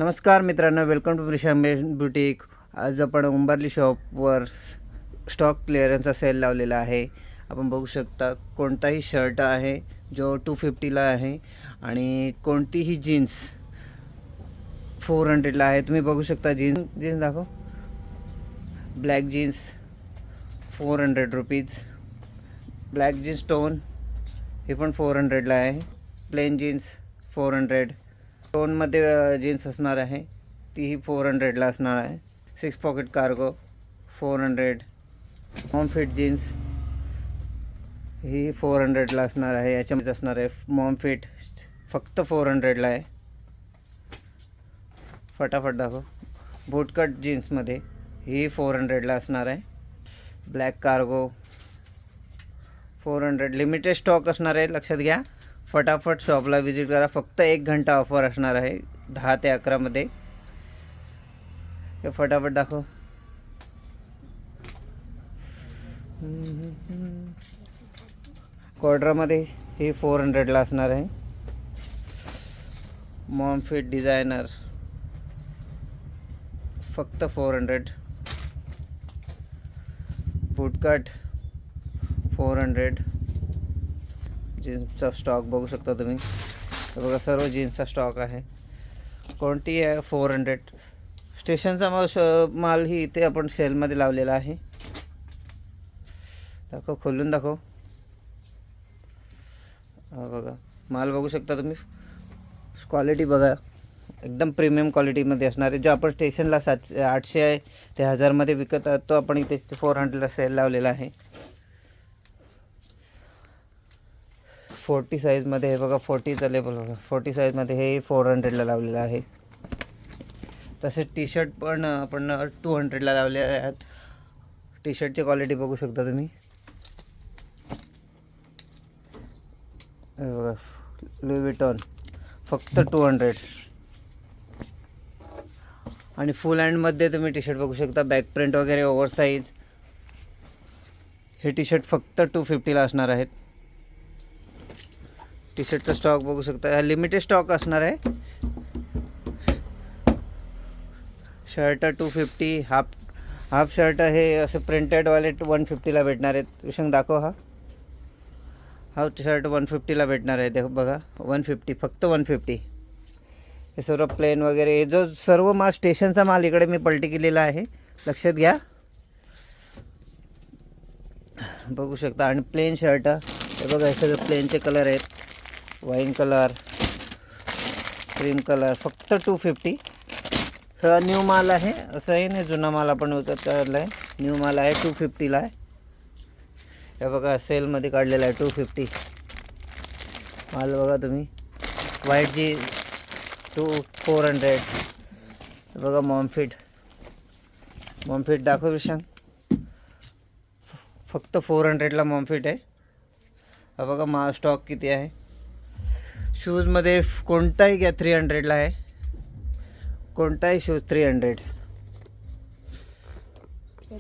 नमस्कार मित्रांनो, welcome to प्रिशामेश boutique. आज आपण उंबरली शॉपवर स्टॉक क्लिअरन्सचा सेल लावलेला आहे. आपण बघू शकता कोणताही शर्ट आहे जो 250ला आहे आणि कोणतीही जीन्स 400ला आहे. तुम्ही बघू शकता जीन्स दाखव. Black jeans 400 rupees. Black jeans tone हे पण 400ला आहे. Plain jeans 400. टोनमध्ये जीन्स असणार आहे तीही 400ला असणार आहे. 6 pocket cargo 400. Mom fit jeans ही 400ला असणार आहे. याच्यामध्ये असणार आहे मॉम फिट फक्त 400ला आहे. फटाफट दाखव. बूटकट जीन्समध्ये ही 400ला असणार आहे. Black cargo 400. लिमिटेड स्टॉक असणार आहे, लक्षात घ्या. फटाफट शॉपला विजिट करा. फक्त 1 घंटा ऑफर असणार आहे 10 ते 11 मध्ये. हे फटाफट दाखव. क्वाड्रामध्ये हे 400ला असणार आहे. मॉम फिट डिझायनर फक्त 400. फुटकट 400. जीन्सचा स्टॉक बघू शकता तुम्ही. बघा सर्व जीन्सचा स्टॉक आहे. कोणती आहे 400. स्टेशनचा माल ही इथे आपण सेलमध्ये लावलेला आहे. दाखव, खोलून दाखव. हा बघा माल बघू शकता तुम्ही. क्वालिटी बघा, एकदम प्रीमियम क्वालिटीमध्ये असणार आहे. जो आपण स्टेशनला 800 ते 1000मध्ये विकत आहोत तो आपण इथे 400ला सेल लावलेला आहे. 40 साईजमध्ये हे बघा. 40चा लेबल बघा. 40 साईजमध्ये हे 400ला लावलेलं आहे. तसेच टी शर्ट पण आपण 200ला लावलेले आहेत. टी शर्टची क्वालिटी बघू शकता तुम्ही. हे बघा लुई विटॉन फक्त 200. आणि फुल हँडमध्ये तुम्ही टी शर्ट बघू शकता. बॅक प्रिंट वगैरे ओव्हरसाईज. हे टी शर्ट फक्त 250ला असणार आहेत. टी शर्टचा स्टॉक बघू शकता. हा लिमिटेड स्टॉक असणार आहे. शर्ट 250. हाफ शर्ट हे असे प्रिंटेडवाले 150ला भेटणार आहेत. विषंग दाखव. हा शर्ट 150ला भेटणार आहे. देखो बघा 150, फक्त 150. हे सर्व प्लेन वगैरे हे जो सर्व माल स्टेशनचा माल इकडे मी पलटी केलेला आहे, लक्षात घ्या. बघू शकता. आणि प्लेन शर्ट हे बघा. हे सगळे प्लेनचे कलर आहेत. वाईन कलर, क्रीम कलर फक्त 250. सगळा न्यू माल आहे. असंही नाही जुना माल आपण विकत काढला आहे. न्यू माल आहे. 250ला आहे. हे बघा सेलमध्ये काढलेला आहे 250 माल. बघा तुम्ही. व्हाईट जी 400. बघा मॉम फिट दाखव विशांग. फक्त 400ला मॉम फिट आहे. हा बघा स्टॉक किती आहे. शूजमध्ये कोणताही घ्या 300ला आहे. कोणताही शूज 300.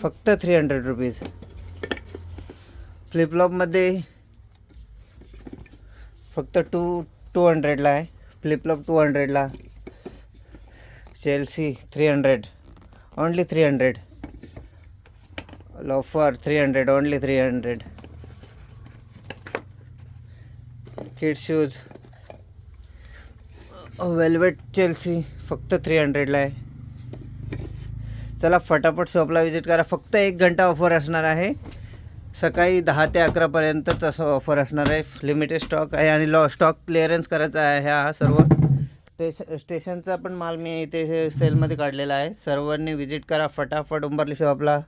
फक्त 300 रुपीज. फ्लिपफ्लॉपमध्ये फक्त 200ला आहे. फ्लिपफ्लॉप 200ला. Chelsea 300. Only 300. Loafer 300. Only 300. Kids shoes velvet Chelsea फक्त 300ला आहे. चला फटाफट शॉपला विजिट करा. फक्त 1 घंटा ऑफर असणार आहे. सकाळी 10 ते 11पर्यंतच असं ऑफर असणार आहे. लिमिटेड स्टॉक आहे आणि स्टॉक क्लिअरन्स करायचा आहे. हा सर्व स्टेशनचा पण माल मी इथे सेलमध्ये काढलेला आहे. सर्वांनी विजिट करा फटाफट उंबरली शॉपला.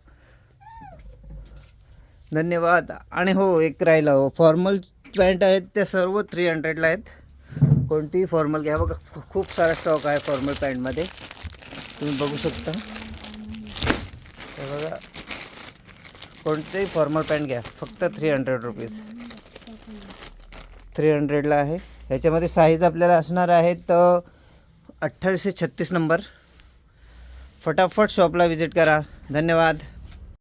धन्यवाद. आणि हो, एक राहिला हो, फॉर्मल पॅन्ट आहेत ते सर्व 300ला आहेत. कोणतीही फॉर्मल घ्या. बघा खूप सारा स्टॉक आहे फॉर्मल पॅन्टमध्ये, तुम्ही बघू शकता. हे बघा कोणतेही फॉर्मल पॅन्ट घ्या फक्त 300 रुपीज. 300ला आहे. ह्याच्यामध्ये साईज आपल्याला असणार आहेत 28 ते 36 नंबर. फटाफट शॉपला विजिट करा. धन्यवाद.